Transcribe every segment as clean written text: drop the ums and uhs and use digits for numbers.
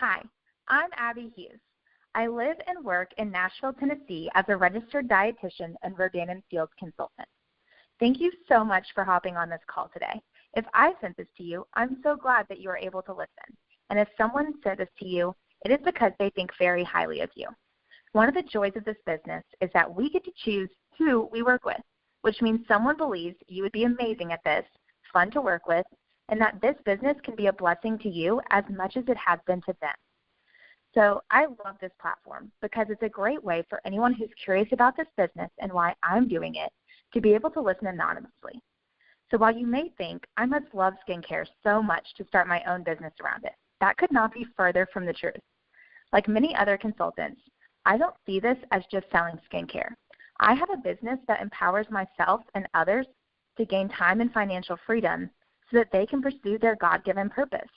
Hi, I'm Abi Hughes. I live and work in Nashville, Tennessee as a registered dietitian and Rodan & Fields consultant. Thank you so much for hopping on this call today. If I sent this to you, I'm so glad that you are able to listen. And if someone sent this to you, it is because they think very highly of you. One of the joys of this business is that we get to choose who we work with, which means someone believes you would be amazing at this, fun to work with, and that this business can be a blessing to you as much as it has been to them. So I love this platform because it's a great way for anyone who's curious about this business and why I'm doing it to be able to listen anonymously. So while you may think I must love skincare so much to start my own business around it, that could not be further from the truth. Like many other consultants, I don't see this as just selling skincare. I have a business that empowers myself and others to gain time and financial freedom so that they can pursue their God-given purpose.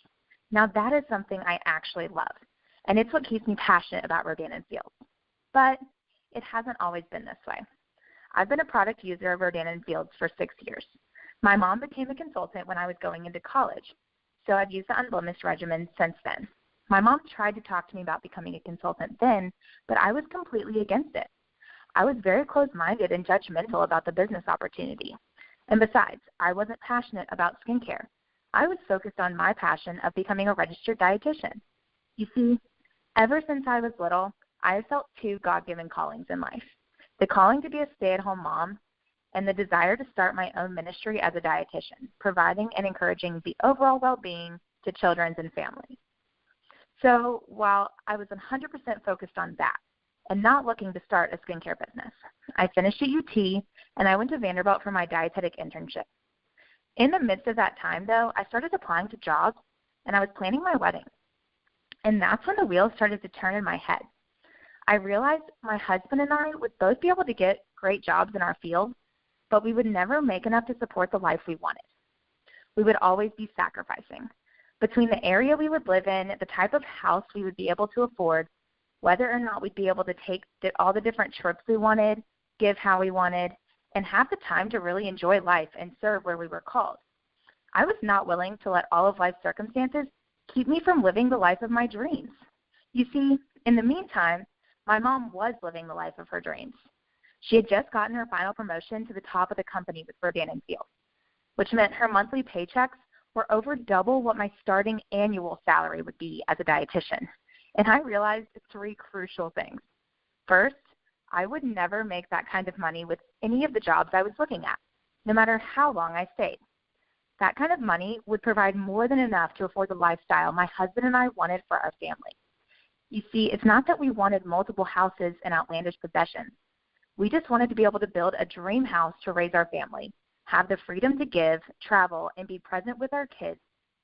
Now that is something I actually love. And it's what keeps me passionate about Rodan & Fields. But it hasn't always been this way. I've been a product user of Rodan & Fields for 6 years. My mom became a consultant when I was going into college, so I've used the Unblemished regimen since then. My mom tried to talk to me about becoming a consultant then, but I was completely against it. I was very closed-minded and judgmental about the business opportunity. And besides, I wasn't passionate about skincare. I was focused on my passion of becoming a registered dietitian. You see, ever since I was little, I have felt two God-given callings in life, the calling to be a stay-at-home mom and the desire to start my own ministry as a dietitian, providing and encouraging the overall well-being to children and families. So while I was 100% focused on that and not looking to start a skincare business, I finished at UT and I went to Vanderbilt for my dietetic internship. In the midst of that time, though, I started applying to jobs and I was planning my wedding. And that's when the wheels started to turn in my head. I realized my husband and I would both be able to get great jobs in our field, but we would never make enough to support the life we wanted. We would always be sacrificing. Between the area we would live in, the type of house we would be able to afford, whether or not we'd be able to take all the different trips we wanted, give how we wanted, and have the time to really enjoy life and serve where we were called. I was not willing to let all of life's circumstances keep me from living the life of my dreams. You see, in the meantime, my mom was living the life of her dreams. She had just gotten her final promotion to the top of the company with Rodan & Fields, which meant her monthly paychecks were over double what my starting annual salary would be as a dietitian. And I realized three crucial things. First, I would never make that kind of money with any of the jobs I was looking at, no matter how long I stayed. That kind of money would provide more than enough to afford the lifestyle my husband and I wanted for our family. You see, it's not that we wanted multiple houses and outlandish possessions. We just wanted to be able to build a dream house to raise our family, have the freedom to give, travel, and be present with our kids,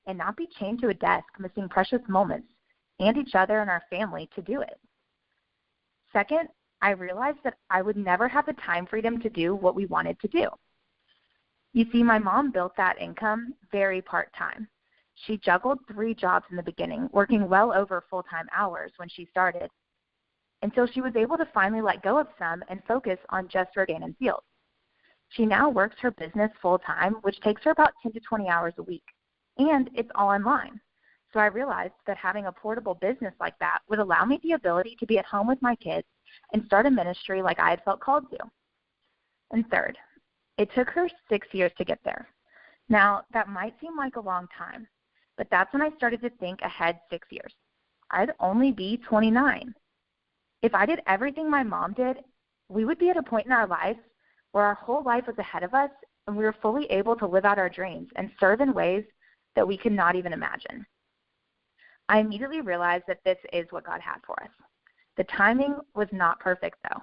and not be chained to a desk missing precious moments and each other and our family to do it. Second, I realized that I would never have the time freedom to do what we wanted to do. You see, my mom built that income very part-time. She juggled 3 jobs in the beginning, working well over full-time hours when she started, until she was able to finally let go of some and focus on just Rodan & Fields. She now works her business full-time, which takes her about 10 to 20 hours a week, and it's all online. So I realized that having a portable business like that would allow me the ability to be at home with my kids and start a ministry like I had felt called to. And third, it took her 6 years to get there. Now, that might seem like a long time, but that's when I started to think ahead 6 years. I'd only be 29. If I did everything my mom did, we would be at a point in our lives where our whole life was ahead of us and we were fully able to live out our dreams and serve in ways that we could not even imagine. I immediately realized that this is what God had for us. The timing was not perfect, though.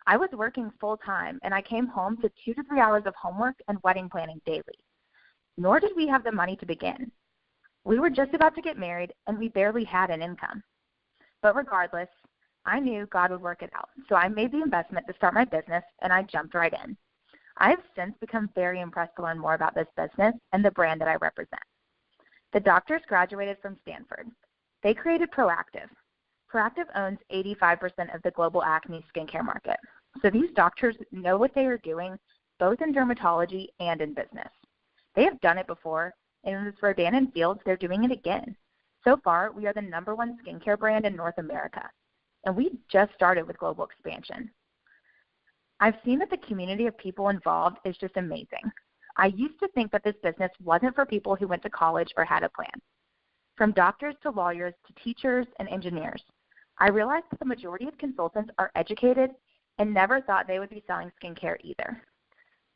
I was working full-time, and I came home to 2 to 3 hours of homework and wedding planning daily. Nor did we have the money to begin. We were just about to get married, and we barely had an income. But regardless, I knew God would work it out, so I made the investment to start my business, and I jumped right in. I have since become very impressed to learn more about this business and the brand that I represent. The doctors graduated from Stanford. They created Proactive. Proactive owns 85% of the global acne skincare market. So these doctors know what they are doing, both in dermatology and in business. They have done it before, and with Rodan & Fields, they're doing it again. So far, we are the #1 skincare brand in North America, and we just started with global expansion. I've seen that the community of people involved is just amazing. I used to think that this business wasn't for people who went to college or had a plan. From doctors to lawyers to teachers and engineers, I realized that the majority of consultants are educated and never thought they would be selling skincare either.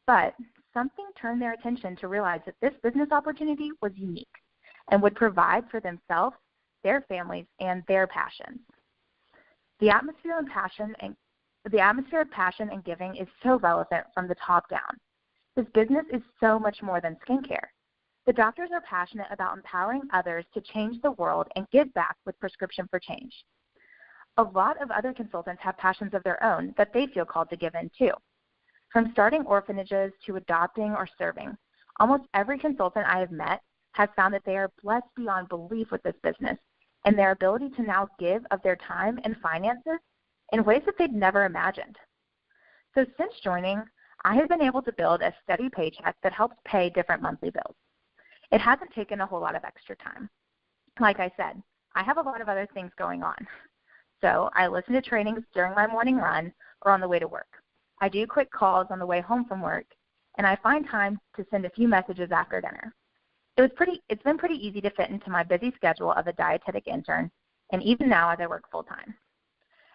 But something turned their attention to realize that this business opportunity was unique and would provide for themselves, their families, and their passions. The atmosphere of passion and giving is so relevant from the top down. This business is so much more than skincare. The doctors are passionate about empowering others to change the world and give back with Prescription for Change. A lot of other consultants have passions of their own that they feel called to give in too. From starting orphanages to adopting or serving, almost every consultant I have met has found that they are blessed beyond belief with this business and their ability to now give of their time and finances in ways that they'd never imagined. So since joining, I have been able to build a steady paycheck that helps pay different monthly bills. It hasn't taken a whole lot of extra time. Like I said, I have a lot of other things going on. So I listen to trainings during my morning run or on the way to work. I do quick calls on the way home from work, and I find time to send a few messages after dinner. It's been pretty easy to fit into my busy schedule of a dietetic intern, and even now as I work full-time.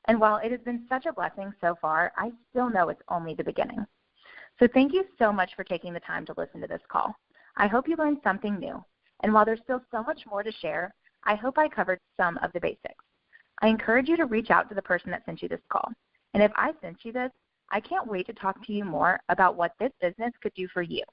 And while it has been such a blessing so far, I still know it's only the beginning. So thank you so much for taking the time to listen to this call. I hope you learned something new. And while there's still so much more to share, I hope I covered some of the basics. I encourage you to reach out to the person that sent you this call. And if I sent you this, I can't wait to talk to you more about what this business could do for you.